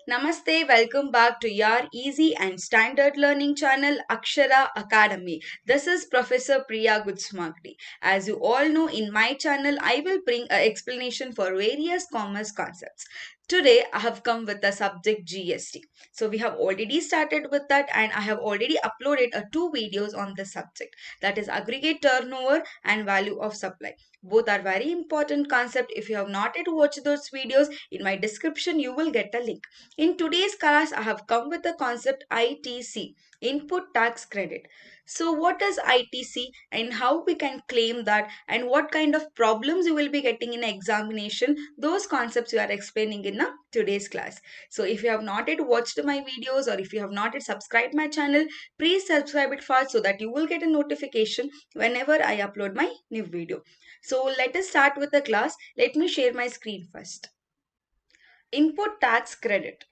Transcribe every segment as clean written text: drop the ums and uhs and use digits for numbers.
Namaste, welcome back to your easy and standard learning channel Akshara Academy. This is Professor Priya Gudsmagdi. As you all know, in my channel, I will bring an explanation for various commerce concepts. Today, I have come with the subject GST. So, we have already started with that, and I have already uploaded two videos on this subject, that is aggregate turnover and value of supply. Both are very important concept. If you have not yet watched those videos, in my description you will get a link. In today's class, I have come with the concept ITC, Input Tax Credit. So what is ITC and how we can claim that and what kind of problems you will be getting in examination, those concepts we are explaining in today's class. So if you have not yet watched my videos or if you have not yet subscribed my channel, please subscribe it fast so that you will get a notification whenever I upload my new video. So let us start with the class. Let me share my screen first. Input tax credit.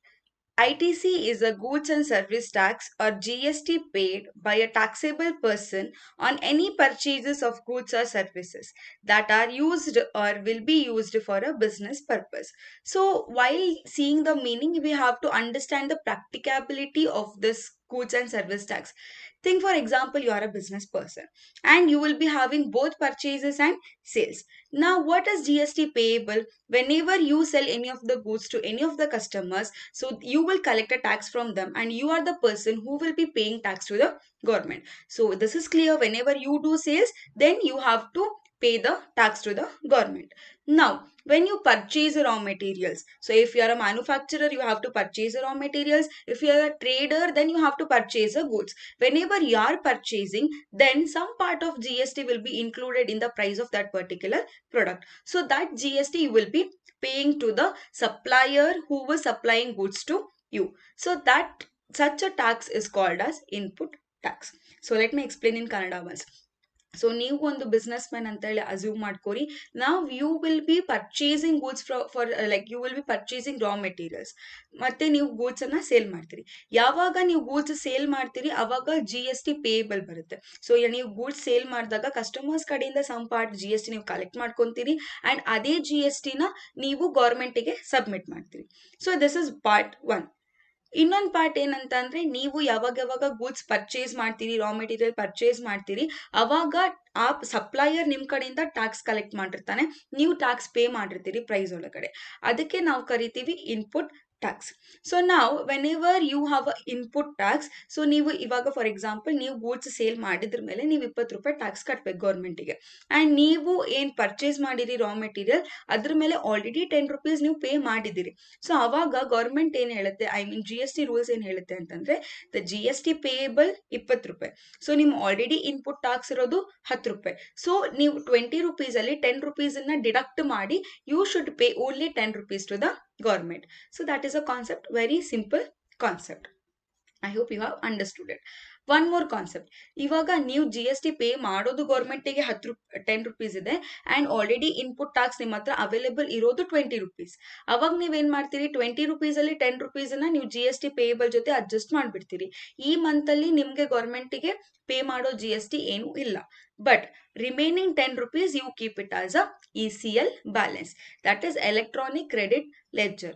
ITC is a goods and service tax or GST paid by a taxable person on any purchases of goods or services that are used or will be used for a business purpose. So while seeing the meaning, we have to understand the practicability of this goods and service tax. Think for example, you are a business person and you will be having both purchases and sales. Now what is GST payable? Whenever you sell any of the goods to any of the customers, so you will collect a tax from them and you are the person who will be paying tax to the government. So this is clear. Whenever you do sales, then you have to pay the tax to the government. Now when you purchase raw materials, so if you are a manufacturer, you have to purchase raw materials. If you are a trader, then you have to purchase the goods. Whenever you are purchasing, then some part of GST will be included in the price of that particular product. So that GST you will be paying to the supplier who was supplying goods to you. So that such a tax is called as input tax. So let me explain in Kannada once. So ನೀವು ಒಂದು businessman ಅಂತ ಹೇಳಿ assume ಮಾಡ್ಕೋರಿ. ನಾವು you will be purchasing goods for like you will be purchasing raw materials ಮತ್ತೆ ನೀವು goods ಅನ್ನ sale ಮಾಡ್ತೀರಿ. ಯಾವಾಗ ನೀವು ಗೂಡ್ಸ್ ಸೇಲ್ ಮಾಡ್ತೀರಿ ಅವಾಗ GST ಪೇಯಬಲ್ ಬರುತ್ತೆ. ಸೊ ನೀವು ಗೂಡ್ಸ್ ಸೇಲ್ ಮಾಡಿದಾಗ ಕಸ್ಟಮರ್ಸ್ ಕಡೆಯಿಂದ ಸಮ್ ಪಾರ್ಟ್ GST ನೀವು ಕಲೆಕ್ಟ್ ಮಾಡ್ಕೊಂತೀರಿ ಅಂಡ್ ಅದೇ GST ನ ನೀವು ಗೌರ್ಮೆಂಟಿಗೆ ಸಬ್ಮಿಟ್ ಮಾಡ್ತೀರಿ. So this is part 1. ಇನ್ನೊಂದು ಪಾರ್ಟ್ ಏನಂತ ಅಂದ್ರೆ ನೀವು ಯಾವಾಗ ಗೂಡ್ಸ್ ಪರ್ಚೇಸ್ ಮಾಡ್ತೀರಿ, ರಾ ಮೆಟೀರಿಯಲ್ ಪರ್ಚೇಸ್ ಮಾಡ್ತೀರಿ, ಅವಾಗ ಆ ಸಪ್ಲೈಯರ್ ನಿಮ್ ಕಡೆಯಿಂದ ಟ್ಯಾಕ್ಸ್ ಕಲೆಕ್ಟ್ ಮಾಡಿರ್ತಾನೆ, ನೀವು ಟ್ಯಾಕ್ಸ್ ಪೇ ಮಾಡಿರ್ತೀರಿ ಪ್ರೈಸ್ ಒಳಗಡೆ. ಅದಕ್ಕೆ ನಾವು ಕರಿತೀವಿ ಇನ್ಪುಟ್ ಟ್ಯಾಕ್ಸ್. ಸೊ ನಾವು whenever you have a input tax, so ನೀವು ಇವಾಗ ಫಾರ್ ಎಕ್ಸಾಂಪಲ್ ನೀವು ಗೂಡ್ಸ್ ಸೇಲ್ ಮಾಡಿದ್ರ ಮೇಲೆ ನೀವು 20 ರೂಪಾಯಿ ಟ್ಯಾಕ್ಸ್ ಕಟ್ಬೇಕು ಗೌರ್ಮೆಂಟಿಗೆ. ಅಂಡ್ ನೀವು ಏನ್ ಪರ್ಚೇಸ್ ಮಾಡಿರಿ ರಾ ಮೆಟೀರಿಯಲ್ ಅದ್ರ ಮೇಲೆ ಆಲ್ರೆಡಿ 10 ರೂಪೀಸ್ ನೀವು ಪೇ ಮಾಡಿದಿರಿ. ಸೊ ಅವಾಗ ಗೌರ್ಮೆಂಟ್ ಏನ್ ಹೇಳುತ್ತೆ, ಐ ಮೀನ್ GST ರೂಲ್ಸ್ ಏನ್ ಹೇಳುತ್ತೆ ಅಂತಂದ್ರೆ ದ GST ಪೇಯಬಲ್ 20 ರೂಪಾಯಿ. ಸೊ ನಿಮ್ ಆಲ್ರೆಡಿ ಇನ್ಪುಟ್ ಟ್ಯಾಕ್ಸ್ ಇರೋದು 10 ರೂಪಾಯಿ. ಸೊ ನೀವು 20 ರೂಪೀಸ್ ಅಲ್ಲಿ 10 ರೂಪೀಸ್ ಅನ್ನ ಡಿಡಕ್ಟ್ ಮಾಡಿ you should pay only 10 rupees to the government. So that is a concept, very simple concept. I hope you have understood it. One more concept. ಇವಾಗ ನೀವು GST pay ಮಾಡೋದು ಗೌರ್ಮೆಂಟಿಗೆ 10 rupees ಇದೆ and already input tax ನಿಮ್ಮ ಹತ್ರ available ಇರೋದು 20 rupees. ಅವಾಗ ನೀವೇನ್ ಮಾಡ್ತೀರಿ, 20 ರೂಪೀಸ್ ಅಲ್ಲಿ 10 ರೂಪೀಸ್ ಅನ್ನ ನೀವು GST ಪೇಯಬಲ್ ಜೊತೆ ಅಡ್ಜಸ್ಟ್ ಮಾಡ್ಬಿಡ್ತೀರಿ. ಈ ಮಂತ್ ಅಲ್ಲಿ ನಿಮ್ಗೆ ಗೌರ್ಮೆಂಟಿಗೆ ಪೇ ಮಾಡೋ GST ಏನು ಇಲ್ಲ. But remaining 10 rupees you keep it as a ECL balance, that is electronic credit ledger.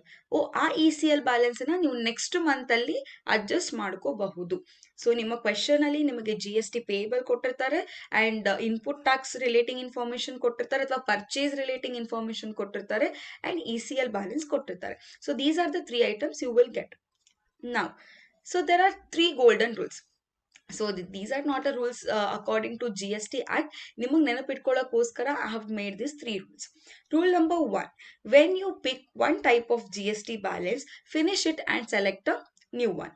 ಆ ECL ಬ್ಯಾಲೆನ್ಸ್ ಅನ್ನ ನೀವು ನೆಕ್ಸ್ಟ್ ಮಂತ್ ಅಲ್ಲಿ ಅಡ್ಜಸ್ಟ್ ಮಾಡ್ಕೋಬಹುದು. ಸೊ ನಿಮ್ಮ ಕ್ವೆಶನ್ ಅಲ್ಲಿ ನಿಮಗೆ GST ಪೇಯಬಲ್ ಕೊಟ್ಟಿರ್ತಾರೆ and input tax relating information ಕೊಟ್ಟಿರ್ತಾರೆ ಅಥವಾ ಪರ್ಚೇಸ್ ರಿಲೇಟಿಂಗ್ ಇನ್ಫಾರ್ಮೇಶನ್ ಕೊಟ್ಟಿರ್ತಾರೆ ಅಂಡ್ ECL ಬ್ಯಾಲೆನ್ಸ್ ಕೊಟ್ಟಿರ್ತಾರೆ. So these are the 3 items you will get. Now, so there are 3 golden rules. So these are not the rules according to GST Act. ನಿಮಗೆ ನೆನಪಿಟ್ಕೊಳ್ಳೋಕ್ಕೋಸ್ಕರ I have made these 3 rules. Rule number 1. When you pick one type of GST balance, finish it and select a new one.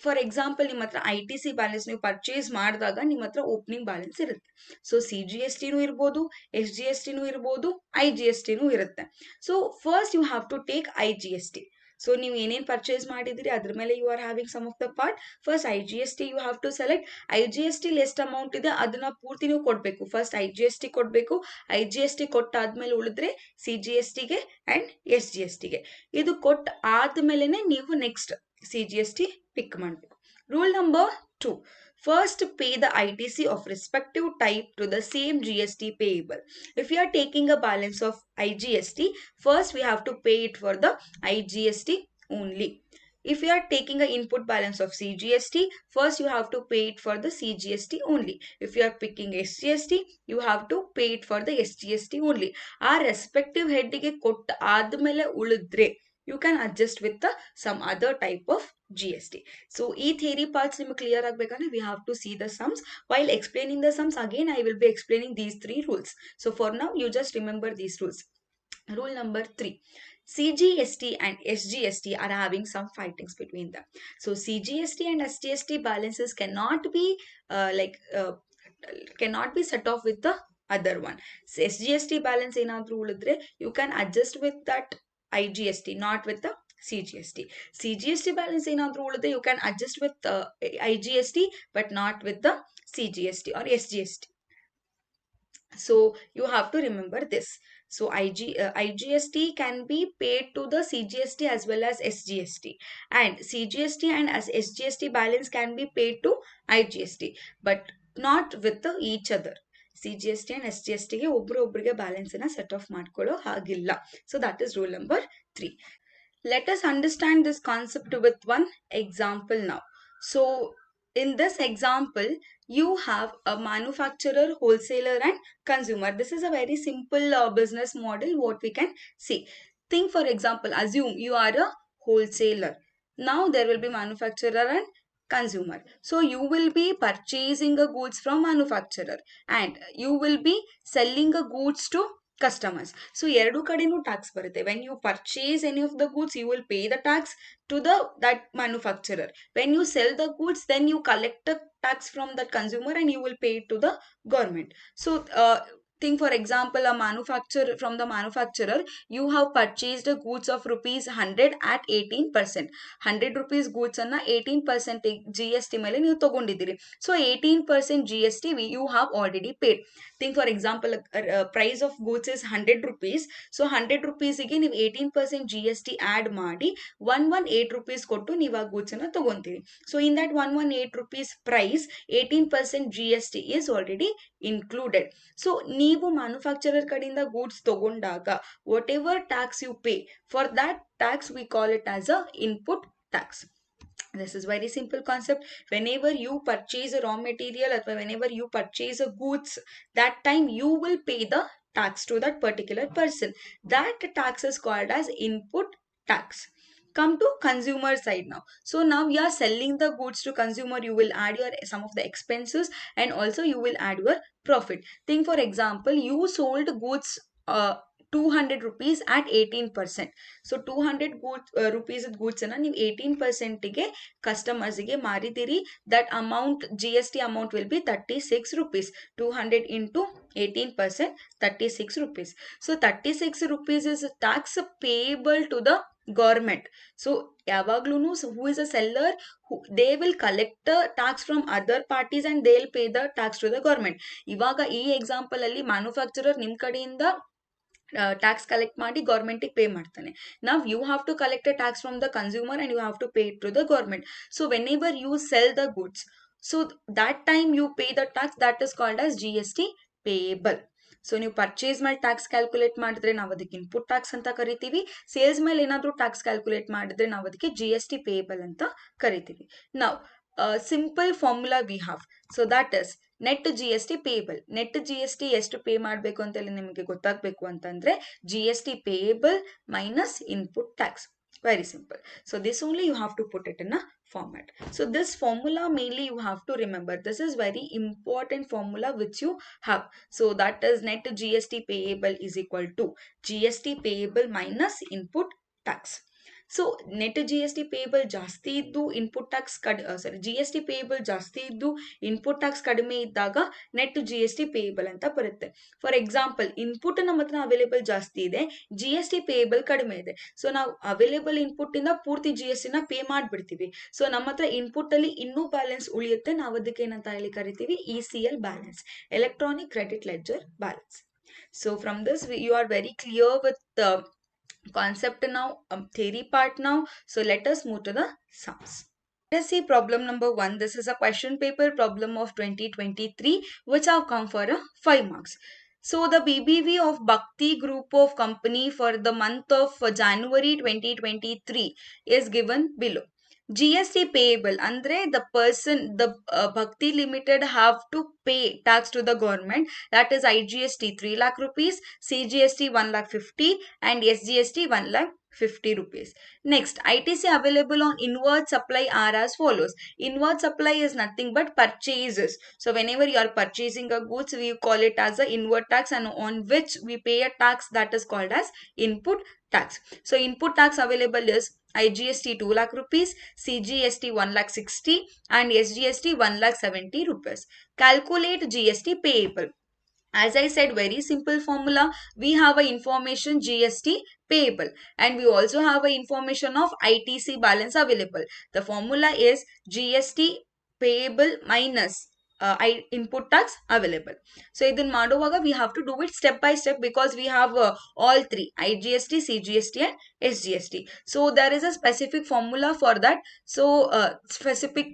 For example ನಿಮ್ಮ ಹತ್ರ ITC balance ನೀವು purchase ಮಾಡಿದಾಗ ನಿಮ್ಮ ಹತ್ರ opening balance ಇರುತ್ತೆ. So CGSTನೂ ಇರ್ಬೋದು, SGSTನೂ ಇರ್ಬೋದು, IGSTನೂ ಇರುತ್ತೆ. So first you have to take IGST. So ನೀವು ಏನೇನು ಪರ್ಚೇಸ್ ಮಾಡಿದಿರಿ ಅದ್ರ ಮೇಲೆ you are having some of the part. First IGST you have to select. IGST ಎಷ್ಟು ಅಮೌಂಟ್ ಇದೆ ಅದನ್ನ ಪೂರ್ತಿ ನೀವು ಕೊಡಬೇಕು. ಫಸ್ಟ್ IGST ಕೊಡಬೇಕು. IGST ಕೊಟ್ಟಾದ್ಮೇಲೆ ಉಳಿದ್ರೆ CGSTಗೆ ಅಂಡ್ SGSTಗೆ. ಇದು ಕೊಟ್ಟ ಆದ್ಮೇಲೆ ನೀವು ನೆಕ್ಸ್ಟ್ CGST pick ಮಾಡಬೇಕು. Rule number 2. First pay the ITC of respective type to the same GST payable. If you are taking a balance of IGST, first we have to pay it for the IGST only. If you are taking an input balance of CGST, first you have to pay it for the CGST only. If you are picking SGST, you have to pay it for the SGST only. Our respective head ಗೆ ಕೊಟ್ಟ ಆದ್ಮೇಲೆ ಉಳಿದ್ರೆ you can adjust with the some other type of GST. So e theory parts ನಿಮಗೆ clear ಆಗಬೇಕಂದ್ರೆ we have to see the sums. While explaining the sums, again I will be explaining these three rules. So for now you just remember these rules. Rule number 3. CGST and SGST are having some fightings between them. So CGST and SGST balances cannot be set off with the other one. So SGST balance ಏನಾದ್ರೂ ಉಳಿದ್ರೆ you can adjust with that IGST, not with the CGST. CGST balance ಏನಾದ್ರೂ ಉಳಿದ್ರೆ you can adjust with IGST but not with the CGST or SGST. So you have to remember this. So IGST can be paid to the CGST as well as SGST, and CGST and as SGST balance can be paid to IGST but not with each other. CGST and SGST ಗೆ ಒಬ್ರಿಗೆ balance ಅನ್ನ set of ಮಾಡ್ಕೊಳ್ಳೋ ಹಾಗಿಲ್ಲ. So that is rule number 3. Let us understand this concept with one example now. So in this example, you have a manufacturer, wholesaler and consumer. This is a very simple business model what we can see. Think, for example, assume you are a wholesaler. Now there will be manufacturer and consumer. So you will be purchasing a goods from manufacturer and you will be selling a goods to customers. So ಎರಡು ಕಡೆನೂ tax ಬರುತ್ತೆ. When you purchase any of the goods, you will pay the tax to that manufacturer. When you sell the goods, then you collect the tax from that consumer and you will pay it to the government. So think, for example, from the manufacturer, you have purchased a goods of rupees 100 at 18%. 100 rupees goods anna 18% GST ಮೇಲೆ ನೀವು ತಗೊಂಡಿದ್ದೀರಿ. So 18% GST you have already paid. Think, for example, price of goods is 100 rupees. So 100 rupees ಗೆ ನೀವು 18% GST add ಮಾಡಿ 118 rupees ಕೊಟ್ಟು ನೀವು ಆ goods ಅನ್ನ ತಗೊಂತೀರಿ. So in that 118 rupees price, 18% GST is already included. So ನೀವು ಮ್ಯಾನುಫ್ಯಾಕ್ಚರರ್ ಕಡೆಯಿಂದ goods ತಗೊಂಡಾಗ whatever tax you pay, for that tax we call it as a input tax. This is very simple concept. Whenever you purchase a raw material or whenever you purchase a goods, that time you will pay the tax to that particular person. That tax is called as input tax. Come to consumer side now. So now you are selling the goods to consumer, you will add some of the expenses and also you will add your profit. Think, for example, you sold goods 200 rupees at 18%. So 200 rupees goods ಅನ್ನ ನೀವು 18% ಗೆ customers ಗೆ ಮಾರಿದಿರಿ. That amount, GST amount will be 36 rupees. 200 into 18%, 36 rupees. So 36 rupees is tax payable to the government. So ಯಾವಾಗ್ಲೂ who is a seller, they will collect the tax from other parties and they'll pay the tax to the government. ಇವಾಗ ಈ example ಅಲ್ಲಿ manufacturer ನಿಮ್ ಕಡೆಯಿಂದ tax collect ಮಾಡಿ ಗೌರ್ಮೆಂಟಿಗೆ pay ಮಾಡ್ತಾನೆ. Now you have to collect a tax from the consumer and you have to pay it to the government. So whenever you sell the goods, so that time you pay the tax, that is called as GST payable. So ನೀವು purchase ಮೇಲೆ tax calculate ಮಾಡಿದ್ರೆ ನಾವು ಅದಕ್ಕೆ input tax ಅಂತ ಕರಿತೀವಿ. Sales ಮೇಲೆ ಏನಾದರೂ tax calculate ಮಾಡಿದ್ರೆ ನಾವು ಅದಕ್ಕೆ GST ಪೇಯಬಲ್ ಅಂತ ಕರಿತೀವಿ. ನಾವು simple formula we have. So that is net GST payable. Net GST ಎಷ್ಟು ಪೇ ಮಾಡಬೇಕು ಅಂತೇಳಿ ನಿಮಗೆ ಗೊತ್ತಾಗಬೇಕು ಅಂತಂದ್ರೆ GST payable minus input tax. Very simple. So this only you have to put it in a format. So this formula mainly you have to remember. This is very important formula which you have. So that is net GST payable is equal to GST payable minus input tax. So net GST payable ಜಾಸ್ತಿ ಇದ್ದು input tax GST payable ಜಾಸ್ತಿ ಇದ್ದು input tax ಕಡಿಮೆ ಇದ್ದಾಗ net GST payable ಅಂತ ಬರುತ್ತೆ. For example, input ನಮ್ಮ ಹತ್ರ ಅವೈಲೇಬಲ್ ಜಾಸ್ತಿ ಇದೆ, GST ಪೇಯಬಲ್ ಕಡಿಮೆ ಇದೆ. ಸೊ ನಾವು ಅವೈಲೇಬಲ್ ಇನ್ಪುಟ್ ಇಂದ ಪೂರ್ತಿ GST ನ ಪೇ ಮಾಡ್ಬಿಡ್ತೀವಿ. ಸೊ ನಮ್ಮ ಹತ್ರ ಇನ್ಪುಟ್ ಅಲ್ಲಿ ಇನ್ನೂ ಬ್ಯಾಲೆನ್ಸ್ ಉಳಿಯುತ್ತೆ, ನಾವು ಅದಕ್ಕೆ ಏನಂತ ಹೇಳಿ ಕರಿತೀವಿ, ECL balance, electronic credit ledger balance. So from this you are very clear with the concept now, theory part now. So let us move to the sums. Let us see problem number 1. This is a question paper problem of 2023 which have come for 5 marks. So the BBV of Bhakti Group of Company for the month of January 2023 is given below. GST payable andre the person, the Bhakti Limited have to pay tax to the government, that is IGST 3 lakh rupees, CGST 1 lakh 50 and SGST 1 lakh 50 rupees. Next, ITC available on inward supply are as follows. Inward supply is nothing but purchases. So whenever you are purchasing a goods, we call it as a inward tax, and on which we pay a tax, that is called as input tax. So input tax available is IGST 2 lakh rupees, CGST 1 lakh 60 and SGST 1 lakh 70 rupees. Calculate GST payable. As I said, very simple formula. We have a information GST payable and we also have a information of ITC balance available. The formula is GST payable minus input tax available. So ಇದನ್ನ ಮಾಡುವಾಗ we have to do it step by step because we have all three, IGST, CGST and SGST. So there is a specific formula for that. So specific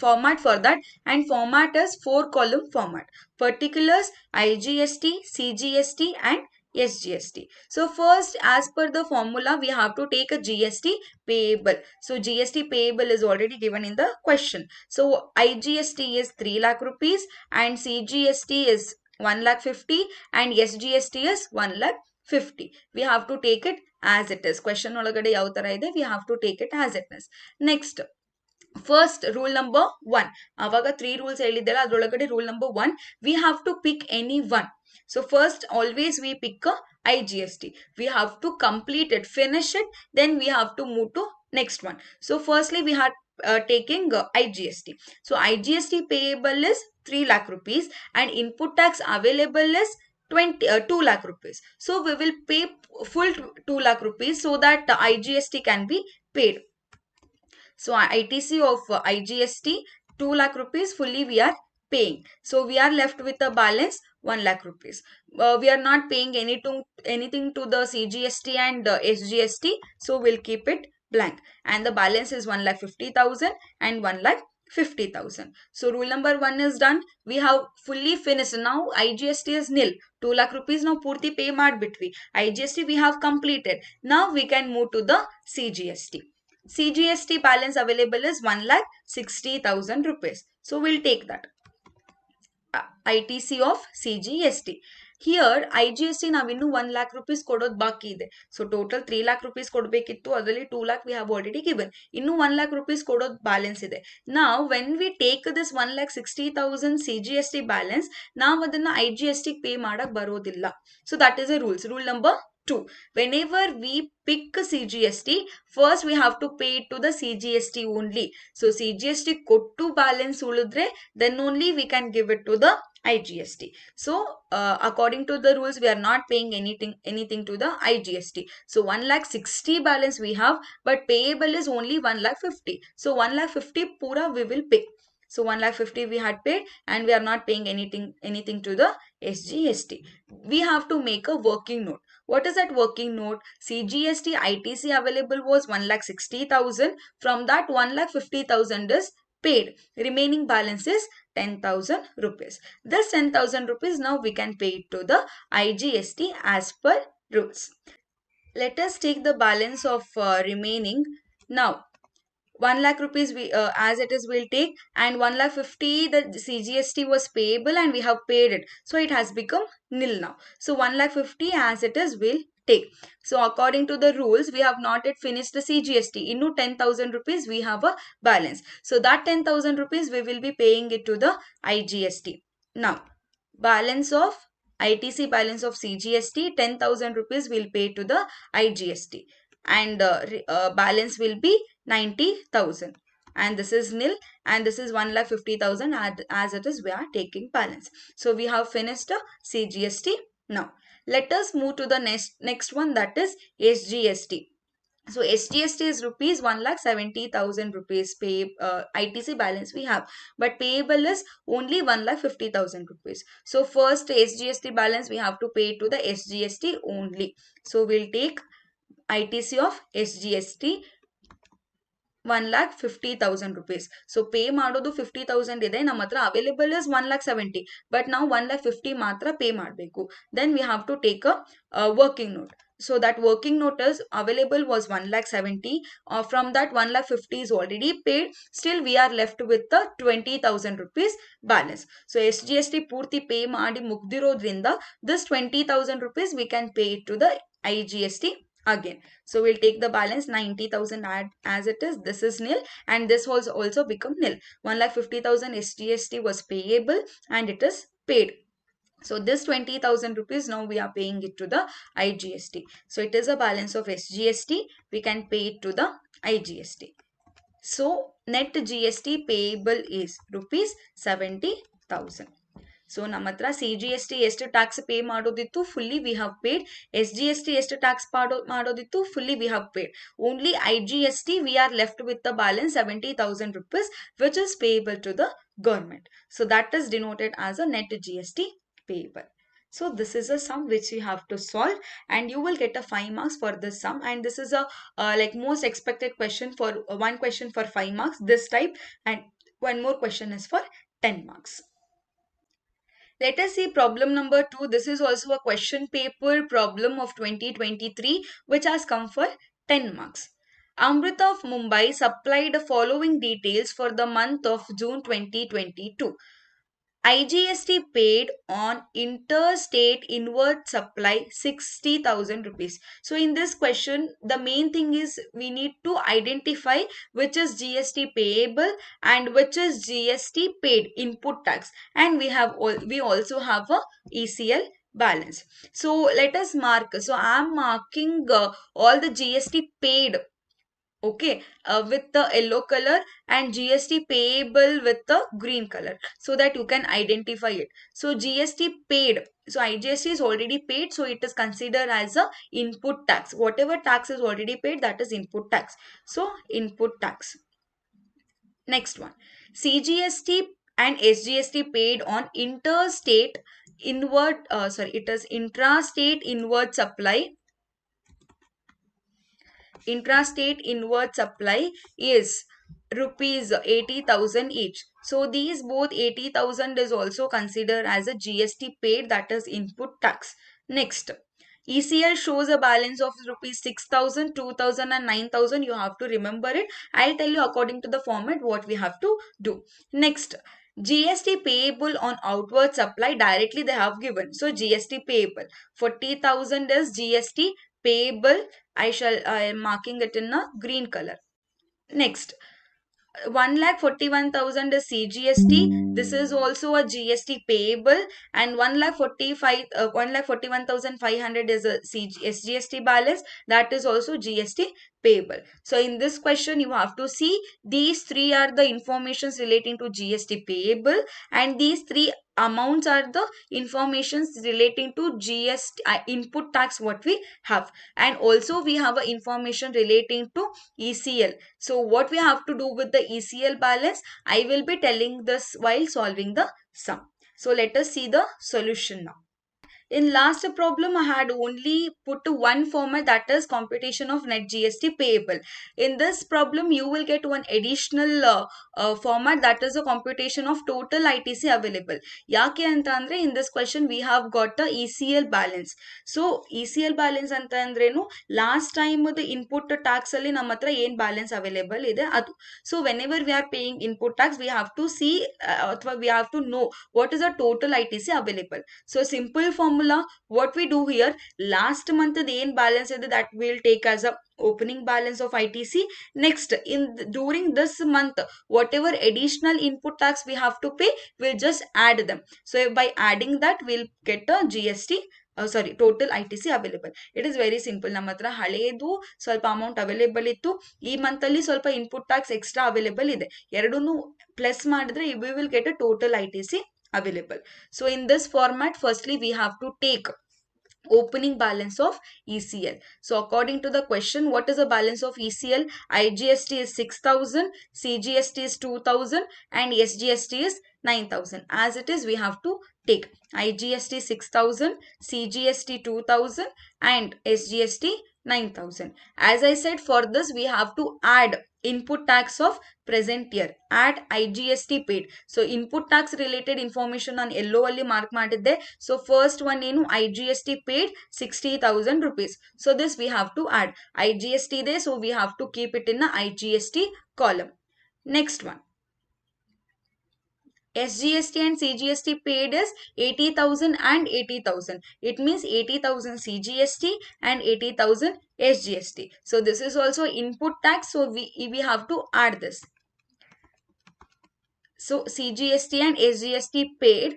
format for that, and format is 4-column format. Particulars IGST, CGST and SGST. So first, as per the formula, we have to take a GST payable. So GST payable is already given in the question. So IGST is 3 lakh rupees and CGST is 1 lakh 50 and SGST is 1 lakh 50. We have to take it as it is. Question ಒಳಗಡೆ ಯಾವ ತರ ಇದೆ, we have to take it as it is. Next, first rule number 1, ಅವಾಗ 3 rules ಹೇಳಿದ್ದೆಲ್ಲ ಅದರೊಳಗಡೆ rule number 1, we have to pick any one. So first, always we pick a IGST. We have to complete it, finish it, then we have to move to next one. So firstly we had taking IGST. So IGST payable is 3 lakh rupees and input tax available is 2 lakh rupees. So we will pay full 2 lakh rupees so that the IGST can be paid. So ITC of IGST 2 lakh rupees fully we are paying. So we are left with a balance 1 lakh rupees. We are not paying anything to the CGST and SGST. So we'll keep it blank. And the balance is 1 lakh 50,000 and 1 lakh 50,000. So rule number 1 is done. We have fully finished. Now IGST is nil. 2 lakh rupees now purti pay madbitvi. IGST we have completed. Now we can move to the CGST. CGST balance available is 1,60,000 rupees. So we'll take that. ITC of CGST. Here IGST ನಾವಿನ್ನು 1 lakh rupees ಕೊಡೋದು ಬಾಕಿ ಇದೆ. So total 3 lakh rupees ಕೊಡಬೇಕಿತ್ತು, ಅದರಲ್ಲಿ 2 lakh we have already given. ಇನ್ನು 1 lakh rupees ಕೊಡೋದು balance ಇದೆ. Now when we take this 1,60,000 CGST balance, ನಾವು ಅದನ್ನ IGST pay ಮಾಡಕ್ ಬರೋದಿಲ್ಲ. So that is a rules. Rule number 2. Whenever we pick CGST, first we have to pay it to the CGST only. So CGST ಕೊಟ್ಟು balance ಉಳಿದ್ರೆ then only we can give it to the IGST. So according to the rules, we are not paying anything to the IGST. So 1,60,000 balance we have, but payable is only 1,50,000. So 1,50,000 pura we will pay. So 1,50,000 we had paid and we are not paying anything to the SGST. We have to make a working note. What is that working note? CGST ITC available was 1,60,000. From that 1,50,000 is paid. Remaining balance is 10,000 rupees. This 10,000 rupees now we can pay it to the IGST as per rules. Let us take the balance of remaining. Now 1 lakh rupees we as it is we'll take, and 1,50,000 the CGST was payable and we have paid it, so it has become nil now. So 1,50,000 as it is we'll take. So according to the rules, we have not yet finished the CGST. Innu 10,000 rupees we have a balance. So that 10,000 rupees we will be paying it to the IGST. Now balance of ITC balance of CGST 10,000 rupees will pay to the IGST, and balance will be 90,000, and this is nil, and this is 1,50,000 as it is we are taking balance. So we have finished the CGST. Now let us move to the next one, that is SGST. So SGST is rupees 1,70,000 rupees pay ITC balance we have, but payable is only 1,50,000 rupees. So first SGST balance we have to pay to the SGST only. So we'll take ITC of SGST 1,50,000 rupees. So pay ಮಾಡೋದು 50,000 ಇದೆ, ನಮ್ಮ ಹತ್ರ available is 1,70,000, but now 1,50,000 ಮಾತ್ರ pay ಮಾಡಬೇಕು. Then we have to take a working note. So that working note is available was 1,70,000. From that 1,50,000 is already paid. Still we are left with the 20,000 rupees balance. So SGST ಪೂರ್ತಿ pay ಮಾಡಿ ಮುಗ್ದಿರೋದ್ರಿಂದ this 20,000 rupees we can pay it to the IGST again. So we'll take the balance 90,000 as it is. This is nil and this was also become nil. 1,50,000 SGST was payable and it is paid. So this 20,000 rupees now we are paying it to the IGST. So it is a balance of SGST. We can pay it to the IGST. So net GST payable is rupees 70,000. So ನಮ್ಮ ಹತ್ರ CGST ಎಷ್ಟು tax pay ಮಾಡೋದಿತ್ತು, fully we have paid. SGST ಎಷ್ಟು tax ಮಾಡೋದಿತ್ತು, fully we have paid. Only IGST we are left with the balance 70,000 rupees which is payable to the government. So that is denoted as a net GST payable. So this is a sum which you have to solve and you will get a 5 marks for this sum, and this is a like most expected question for one question for 5 marks this type, and one more question is for 10 marks. Let us see problem number 2. This is also a question paper problem of 2023 which has come for 10 marks. Amrita of Mumbai supplied the following details for the month of June 2022. IGST paid on interstate inward supply 60,000 rupees. So in this question, the main thing is we need to identify which is GST payable and which is GST paid input tax, and we also have a ECL balance. So let us mark. So I am marking all the GST paid, okay, with the yellow color, and GST payable with the green color, so that you can identify it. So GST paid, so IGST is already paid, so it is considered as a input tax. Whatever tax is already paid, that is input tax. So input tax. Next one, CGST and SGST paid on interstate inward it is intrastate inward supply. Intrastate inward supply is rupees 80,000 each. So these both 80,000 is also considered as a GST paid, that is input tax. Next, ECL shows a balance of rupees 6,000, 2,000 and 9,000. You have to remember it. I'll tell you according to the format what we have to do. Next, GST payable on outward supply, directly they have given. So GST payable 40,000 is GST payable. I am marking it in a green color. Next, 1,41,000 is CGST. This is also a GST payable, and 1,41,500 is a SGST balance, that is also GST payable. So in this question you have to see these three are the informations relating to GST payable, and these three amounts are the informations relating to GST input tax what we have, and also we have a information relating to ECL. So what we have to do with the ECL balance, I will be telling this while solving the sum. So let us see the solution now. In last problem, I had only put to one format, that is computation of net GST payable. In this problem, you will get one additional format, that is a computation of total ITC available. Yake anta andre in this question we have got the ECL balance. So ECL balance anta andrenu last time the input tax alli ನಮ್ಮ ಹತ್ರ ಏನು balance available ಇದೆ ಅದು. So whenever we are paying input tax, we have to see ಅಥವಾ we have to know what is the total ITC available. So simple formula, what we do here, last month the balance is that we'll take as a opening balance of ITC. Next, during this month, whatever additional input tax we have to pay, we'll just add them. So by adding that, we'll get a GST total ITC available. It is very simple. ನಮ್ಮ ಹತ್ರ ಹಳೆಯದು ಸ್ವಲ್ಪ amount available ಇತ್ತು, ಈ month ಅಲ್ಲಿ ಸ್ವಲ್ಪ input tax extra available ಇದೆ, ಎರಡನ್ನೂ ಪ್ಲಸ್ ಮಾಡಿದ್ರೆ we will get a total ITC available. So in this format, firstly we have to take opening balance of ECL. So according to the question, what is the balance of ECL? IGST is 6,000, CGST is 2,000 and SGST is 9,000. As it is, we have to take IGST 6,000, CGST 2,000 and SGST 9,000. As I said, for this we have to add input tax of present year. Add IGST paid. So input tax related information on yellow ಅಲ್ಲಿ mark ಮಾಡಿದ್ದೆ. So first one ಏನು IGST paid 60,000 rupees. So this we have to add. IGST ಇದೆ, so we have to keep it in the IGST column. Next one. SGST and CGST paid is 80,000 and 80,000. It means 80,000 CGST and 80,000 SGST. So this is also input tax. So we have to add this. So CGST and SGST paid.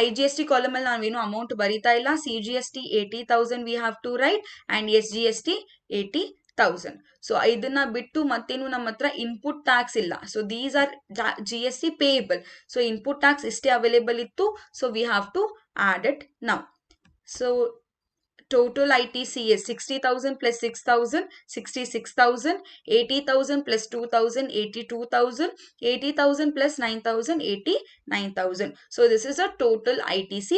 IGST column ಅಲ್ಲಿ ನಾವೇನು amount ಬರಿತಾ ಇಲ್ಲ. CGST 80,000 we have to write and SGST 80,000. So ಇದನ್ನ ಬಿಟ್ಟು ಮತ್ತೇನು ನಮ್ಮ ಹತ್ರ input tax ಇಲ್ಲ. So these are GST payable. So input tax ಇಷ್ಟೇ ಅವೈಲೇಬಲ್ ಇತ್ತು. So we have to add it now. So total ITC is 60,000 plus 6,000, 66,000, 80,000 plus 2,000, 82,000, 80,000 plus 9,000, 89,000. So this is a total ITC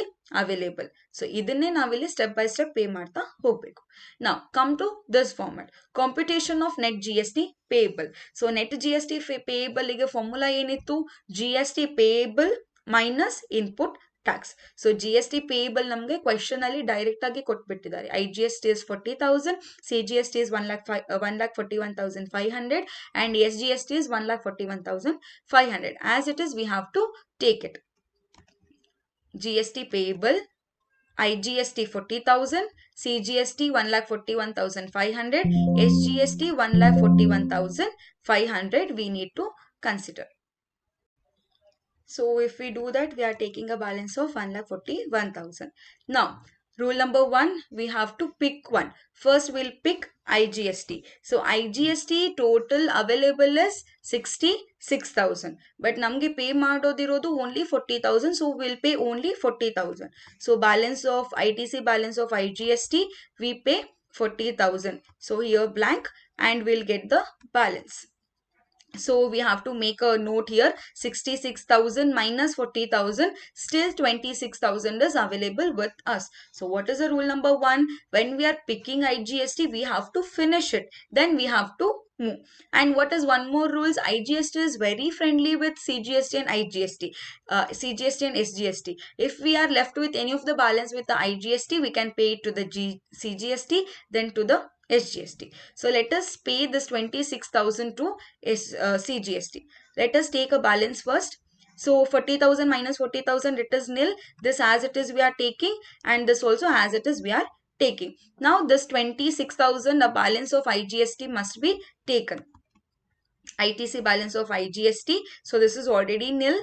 available. So ಇದನ್ನೇ ನಾವಿಲ್ಲಿ step by step pay ಮಾಡ್ತಾ ಹೋಗ್ಬೇಕು. Now come to this format. Computation of net GST payable. So net GST payable ಗೆ formula ಏನಿತ್ತು? GST payable minus input tax. So GST payable ನಮಗೆ question ಅಲ್ಲಿ direct ಆಗಿ ಕೊಟ್ಬಿಟ್ಟಿದ್ದಾರೆ. IGST is 40,000, CGST is 1,41,500 and SGST is 1,41,500. As it is, we have to take it. GST payable, IGST 40,000, CGST 1,41,500, SGST 1,41,500 we need to consider. So if we do that, we are taking a balance of 1,41,000. Now, rule number 1, we have to pick one. First, we'll pick IGST. So IGST total available is 66,000. But namge pay madodirodu only 40,000. So we'll pay only 40,000. So balance of ITC, balance of IGST, we pay 40,000. So here blank and we'll get the balance. So we have to make a note here. 66,000 minus 40,000, still 26,000 is available with us. So what is the rule number 1? When we are picking IGST, we have to finish it. Then we have to move. And what is one more rules? IGST is very friendly with CGST and IGST. CGST and SGST. If we are left with any of the balance with the IGST, we can pay it to the CGST, then to the SGST. So let us pay this 26,000 to CGST. Let us take a balance first. So 40,000 minus 40,000, it is nil. This as it is we are taking, and this also as it is we are taking. Now this 26,000, a balance of IGST must be taken. ITC balance of IGST. So this is already nil.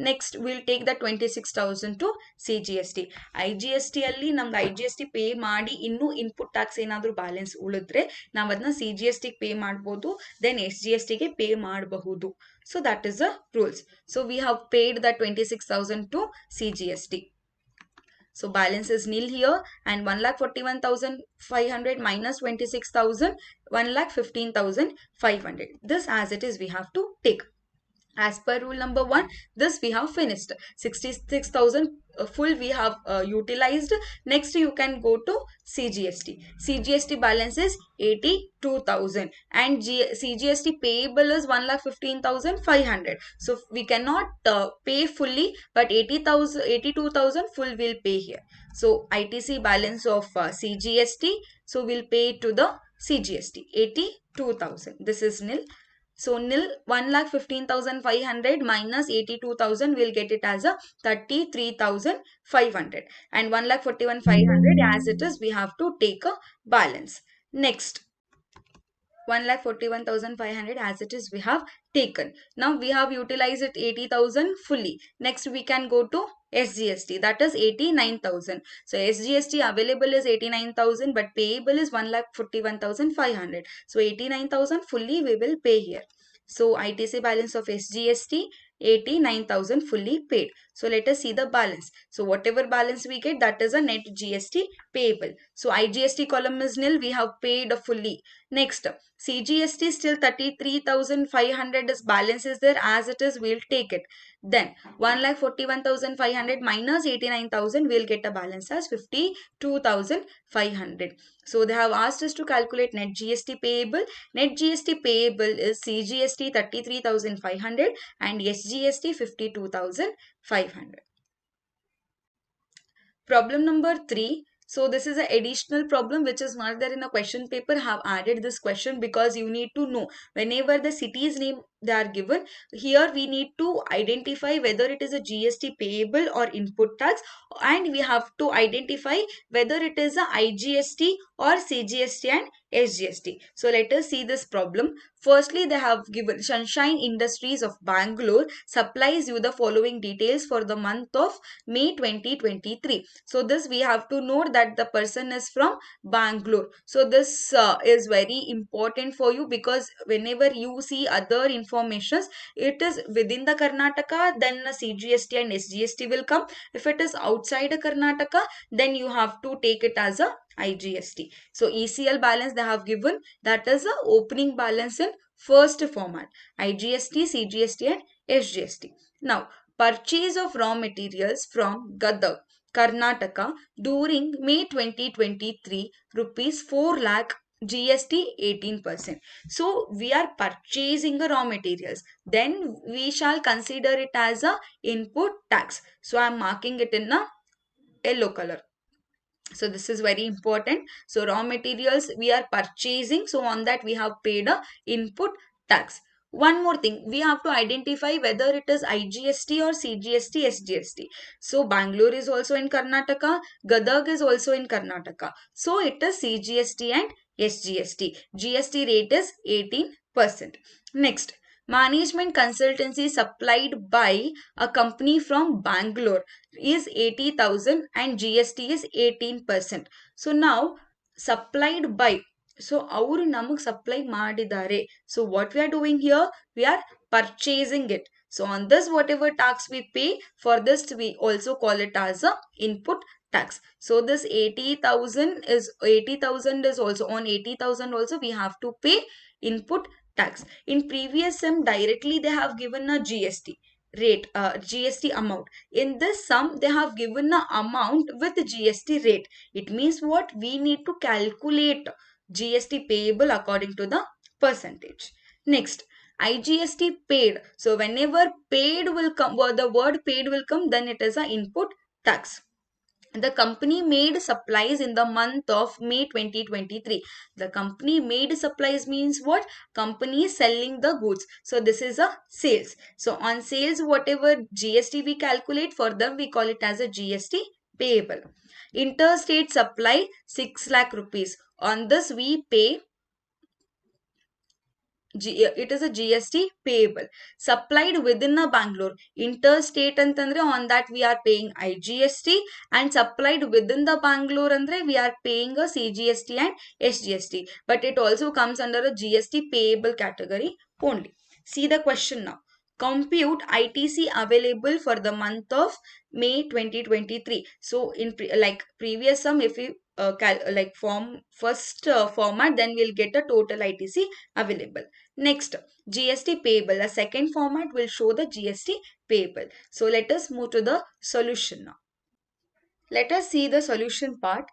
Next we'll take the 26,000 to CGST. IGST ಅಲ್ಲಿ ನಮ್ಗೆ IGST pay ಮಾಡಿ ಇನ್ನೂ input tax ಏನಾದರೂ balance ಉಳಿದ್ರೆ ನಾವು ಅದನ್ನ CGST pay ಮಾಡ್ಬೋದು, then SGST ಗೆ pay ಮಾಡಬಹುದು. So that is the rules. So we have paid the 26,000 to CGST. So balance is nil here, and 1,41,500 minus 26,000, 1,15,500. This as it is we have to take. As per rule number 1, this we have finished. 66,000 full we have utilized. Next you can go to CGST. CGST balance is 82,000 and CGST payable is 1,15,500. So we cannot pay fully, but 82,000 full will pay here. So ITC balance of CGST, so we'll pay to the CGST 82,000. This is nil. So nil 1,15,500 minus 82,000, we'll get it as a 33,500, and 1,41,500 as it is we have to take a balance. Next 1,41,500 as it is we have taken. Now we have utilized it 80,000 fully. Next we can go to SGST, that is 89,000. So SGST available is 89,000 but payable is 1,41,500. So 89,000 fully we will pay here. So ITC balance of SGST 89,000 fully paid. So let us see the balance. So whatever balance we get, that is a net GST payable. So IGST column is nil, we have paid fully. Next CGST still 33,500 is balance is there, as it is we'll take it. Then 1,41,500 minus 89,000, we'll get a balance as 52,500. So they have asked us to calculate net GST payable. Net GST payable is CGST 33,500 and SGST 52,500. Problem number 3. So this is an additional problem which is not there in a question paper. Have added this question because you need to know whenever the city's name they are given. Here we need to identify whether it is a GST payable or input tax, and we have to identify whether it is a IGST or CGST and SGST. So let us see this problem. Firstly, they have given Sunshine Industries of Bangalore supplies you the following details for the month of May 2023. So this we have to know that the person is from Bangalore. So this is very important for you, because whenever you see other informations, it is within the Karnataka, then the CGST and SGST will come. If it is outside of Karnataka, then you have to take it as a IGST. So ECL balance they have given, that is a opening balance in first format, IGST, CGST and SGST. Now, purchase of raw materials from Gadag, Karnataka during May 2023, rupees 4 lakh, GST 18%. So we are purchasing the raw materials. Then we shall consider it as a input tax. So I am marking it in a yellow color. So this is very important. So raw materials we are purchasing, so on that we have paid a input tax. One more thing, we have to identify whether it is IGST or CGST, SGST. So Bangalore is also in Karnataka, Gadag is also in Karnataka, so it is CGST and SGST. GST rate is 18%. Next, management consultancy supplied by a company from Bangalore is 80,000 and GST is 18%. So now supplied by, so ಅವರು ನಮಗೆ supply ಮಾಡಿದ್ದಾರೆ. So what we are doing here, we are purchasing it. So on this whatever tax we pay, for this we also call it as a input tax. So this 80,000 is also, on 80,000 also we have to pay input tax. In previous sum directly they have given a GST rate, GST amount. In this sum they have given a amount with GST rate. It means what, we need to calculate GST payable according to the percentage. Next, IGST paid. So whenever paid will come, the word paid will come, then it is a input tax. The company made supplies in the month of May 2023. The company made supplies means what? Company is selling the goods. So this is a sales. So on sales, whatever GST we calculate, for them we call it as a GST payable. Interstate supply 6 lakh rupees. On this we pay it is a GST payable. Supplied within a Bangalore. Interstate antandre, on that we are paying IGST, and supplied within the Bangalore andre we are paying a CGST and SGST. But it also comes under a GST payable category only. See the question now. Compute ITC available for the month of May 2023. So in previous sum, if we form first format, then we'll get a total ITC available. Next, GST payable. The second format will show the GST payable. So let us move to the solution now. Let us see the solution part.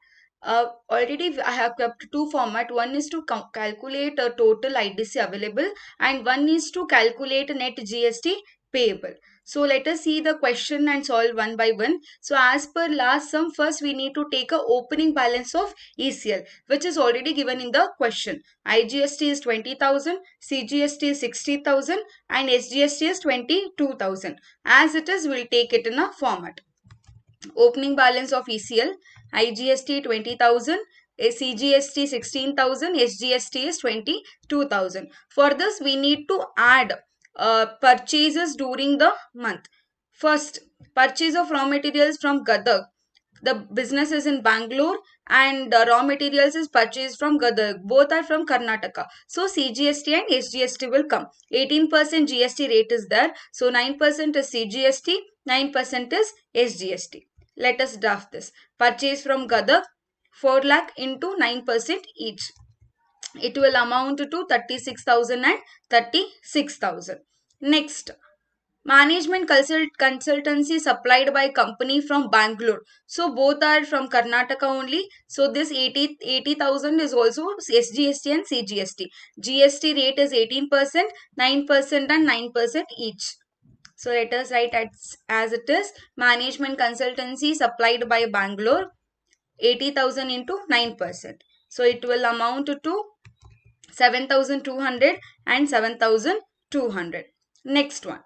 Already I have kept two format. One is to calculate a total ITC available, and one is to calculate net GST payable. So let us see the question and solve one by one. So as per last sum, first we need to take a opening balance of ECL, which is already given in the question. IGST is 20,000, CGST is 60,000 and SGST is 22,000. As it is, we'll take it in a format. Opening balance of ECL, IGST 20,000, CGST 16,000, SGST is 22,000. For this, we need to add purchases during the month. First, purchase of raw materials from Gadag. The business is in Bangalore, and raw materials is purchased from Gadag. Both are from Karnataka. So CGST and SGST will come. 18% GST rate is there. So 9% is CGST, 9% is SGST. Let us draft this. Purchase from Gadag 4 lakh into 9% each. It will amount to 36,000 and 36,000. Next, Management consultancy supplied by company from Bangalore. So both are from Karnataka only. So this 80,000 is also SGST and CGST. GST rate is 18%, 9% and 9% each. So let us write as it is. Management consultancy supplied by Bangalore, 80,000 into 9%. So it will amount to 7,200 and 7,200. Next one.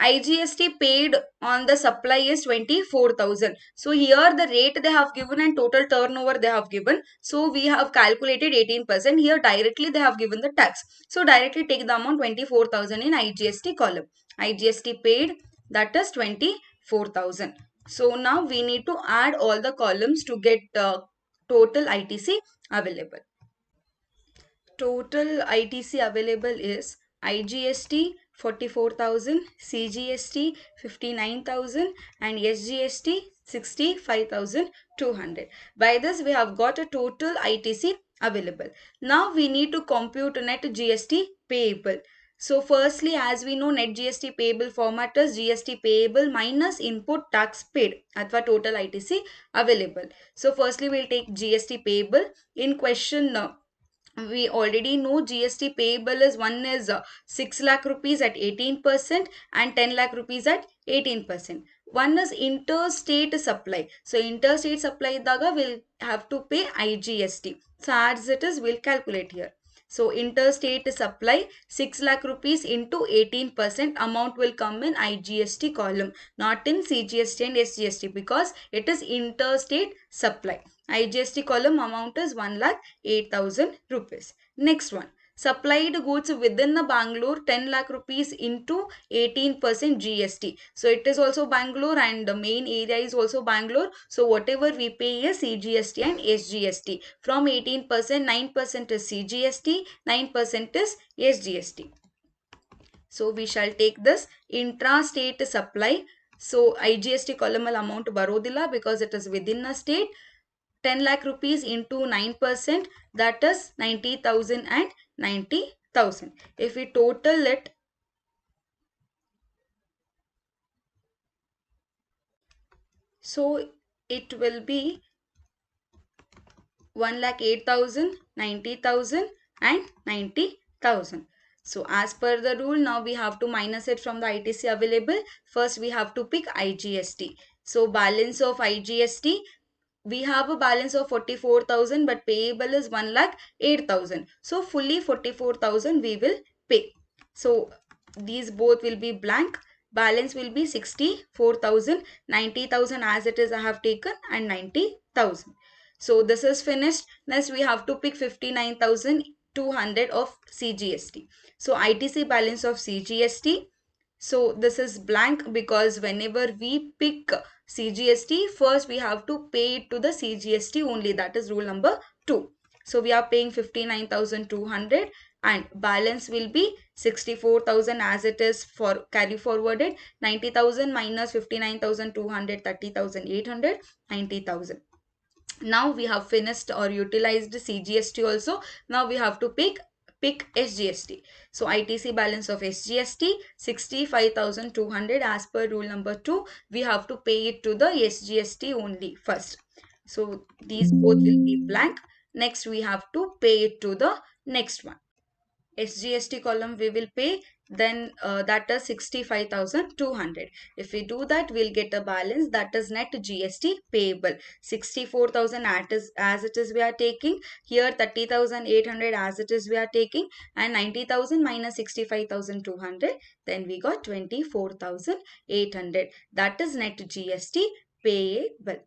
IGST paid on the supply is 24,000. So here the rate they have given and total turnover they have given. So we have calculated 18%. Here directly they have given the tax. So directly take the amount 24,000 in IGST column. IGST paid, that is 24,000. So now we need to add all the columns to get total ITC available. Total ITC available is IGST 44,000, CGST 59,000 and SGST 65,200. By this we have got a total ITC available. Now we need to compute net GST payable. So firstly, as we know, net GST payable format is GST payable minus input tax paid athwa total ITC available. So firstly we'll take GST payable. In question we already know GST payable is one is 6 lakh rupees at 18% and 10 lakh rupees at 18%. One is interstate supply. So interstate supply daga will have to pay IGST. So as it is, we'll calculate here. So interstate supply 6 lakh rupees into 18% amount will come in IGST column, not in CGST and SGST, because it is interstate supply. IGST column amount is 1 lakh 8,000 rupees. Next one. Supplied goods within the Bangalore 10 lakh rupees into 18% GST. So it is also Bangalore and the main area is also Bangalore. So whatever we pay is CGST and SGST. From 18%, 9% is CGST, 9% is SGST. So we shall take this intra-state supply. So IGST column amount barodilla because it is within a state. 10 lakh rupees into 9%, that is 90,000 and 90,000. If we total it, so it will be 1 lakh 8,000, 90,000 and 90,000. So as per the rule, now we have to minus it from the ITC available. First we have to pick IGST. So balance of IGST, we have a balance of 44,000 but payable is 1 lakh 8,000. So fully 44,000 we will pay. So these both will be blank. Balance will be 64,000, 90,000 as it is I have taken and 90,000. So this is finished. Next we have to pick 59,200 of CGST. So ITC balance of CGST. So this is blank because whenever we pick CGST, first we have to pay it to the CGST only. That is rule number 2. So we are paying 59,200 and balance will be 64,000 as it is for carry forwarded. 90,000 minus 59,200, 30,800, 90,000. Now we have finished or utilized CGST also. Now we have to pick SGST. So ITC balance of SGST 65,200 as per rule number 2. We have to pay it to the SGST only first. So these both will be blank. Next we have to pay it to the next one. SGST column we will pay, then that is 65,200. If we do that, we'll get a balance, that is net GST payable. 64,000 as it is we are taking. Here 30,800 as it is we are taking, and 90,000 minus 65,200. Then we got 24,800. That is net GST payable.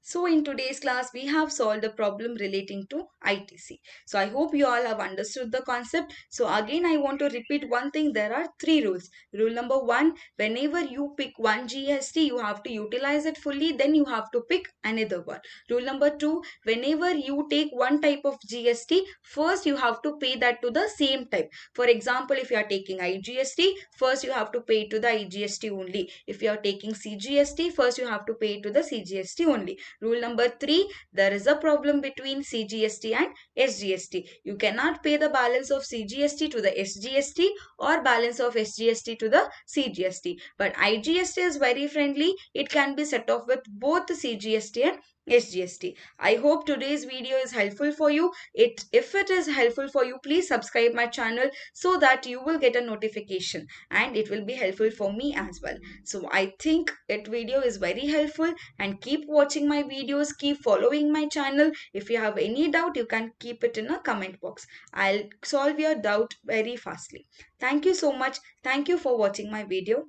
So in today's class, we have solved a problem relating to ITC. So I hope you all have understood the concept. So again, I want to repeat one thing. There are 3 rules. Rule number 1, whenever you pick one GST, you have to utilize it fully. Then you have to pick another one. Rule number 2, whenever you take one type of GST, first you have to pay that to the same type. For example, if you are taking IGST, first you have to pay to the IGST only. If you are taking CGST, first you have to pay to the CGST only. Rule number 3, there is a problem between CGST and SGST. You cannot pay the balance of CGST to the SGST or balance of SGST to the CGST. But IGST is very friendly. It can be set off with both the CGST and SGST. I hope today's video is helpful for you. If it is helpful for you, please subscribe my channel so that you will get a notification, and it will be helpful for me as well. So I think that video is very helpful, and keep watching my videos, keep following my channel. If you have any doubt, you can keep it in a comment box. I'll solve your doubt very fastly. Thank you so much. Thank you for watching my video.